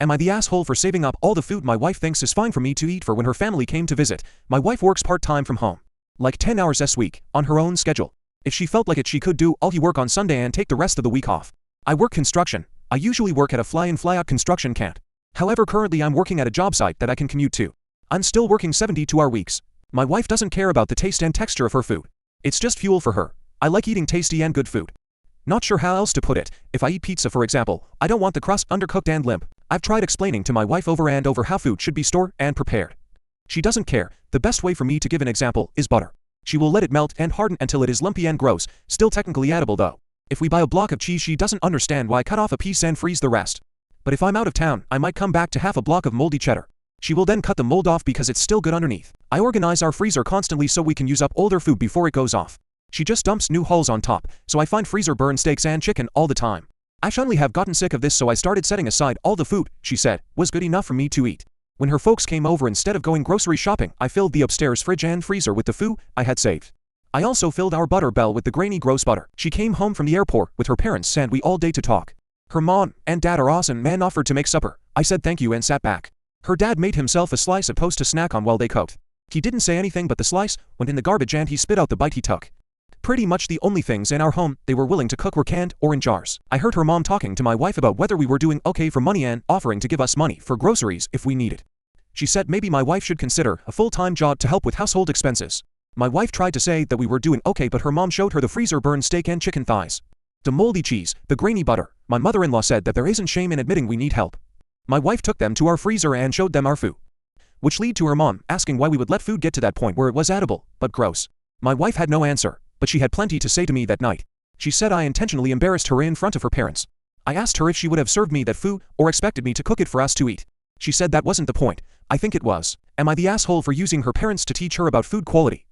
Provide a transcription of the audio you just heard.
Am I the asshole for saving up all the food my wife thinks is fine for me to eat for when her family came to visit? My wife works part-time from home. Like 10 hours a week, on her own schedule. If she felt like it, she could do all he work on Sunday and take the rest of the week off. I work construction. I usually work at a fly-in fly-out construction camp. However, currently I'm working at a job site that I can commute to. I'm still working 72-hour weeks. My wife doesn't care about the taste and texture of her food. It's just fuel for her. I like eating tasty and good food. Not sure how else to put it. If I eat pizza, for example, I don't want the crust undercooked and limp. I've tried explaining to my wife over and over how food should be stored and prepared. She doesn't care. The best way for me to give an example is butter. She will let it melt and harden until it is lumpy and gross, still technically edible though. If we buy a block of cheese, she doesn't understand why I cut off a piece and freeze the rest. But if I'm out of town, I might come back to half a block of moldy cheddar. She will then cut the mold off because it's still good underneath. I organize our freezer constantly so we can use up older food before it goes off. She just dumps new holes on top, so I find freezer burn steaks and chicken all the time. I suddenly have gotten sick of this, so I started setting aside all the food, she said, was good enough for me to eat. When her folks came over, instead of going grocery shopping, I filled the upstairs fridge and freezer with the food I had saved. I also filled our butter bell with the grainy gross butter. She came home from the airport with her parents and we all day to talk. Her mom and dad are awesome and offered to make supper. I said thank you and sat back. Her dad made himself a slice of toast to snack on while they cooked. He didn't say anything, but the slice went in the garbage and he spit out the bite he took. Pretty much the only things in our home they were willing to cook were canned or in jars. I heard her mom talking to my wife about whether we were doing okay for money and offering to give us money for groceries if we needed. She said maybe my wife should consider a full-time job to help with household expenses. My wife tried to say that we were doing okay, but her mom showed her the freezer burned steak and chicken thighs, the moldy cheese, the grainy butter. My mother-in-law said that there isn't shame in admitting we need help. My wife took them to our freezer and showed them our food, which led to her mom asking why we would let food get to that point where it was edible, but gross. My wife had no answer, but she had plenty to say to me that night. She said I intentionally embarrassed her in front of her parents. I asked her if she would have served me that food or expected me to cook it for us to eat. She said that wasn't the point. I think it was. Am I the asshole for using her parents to teach her about food quality?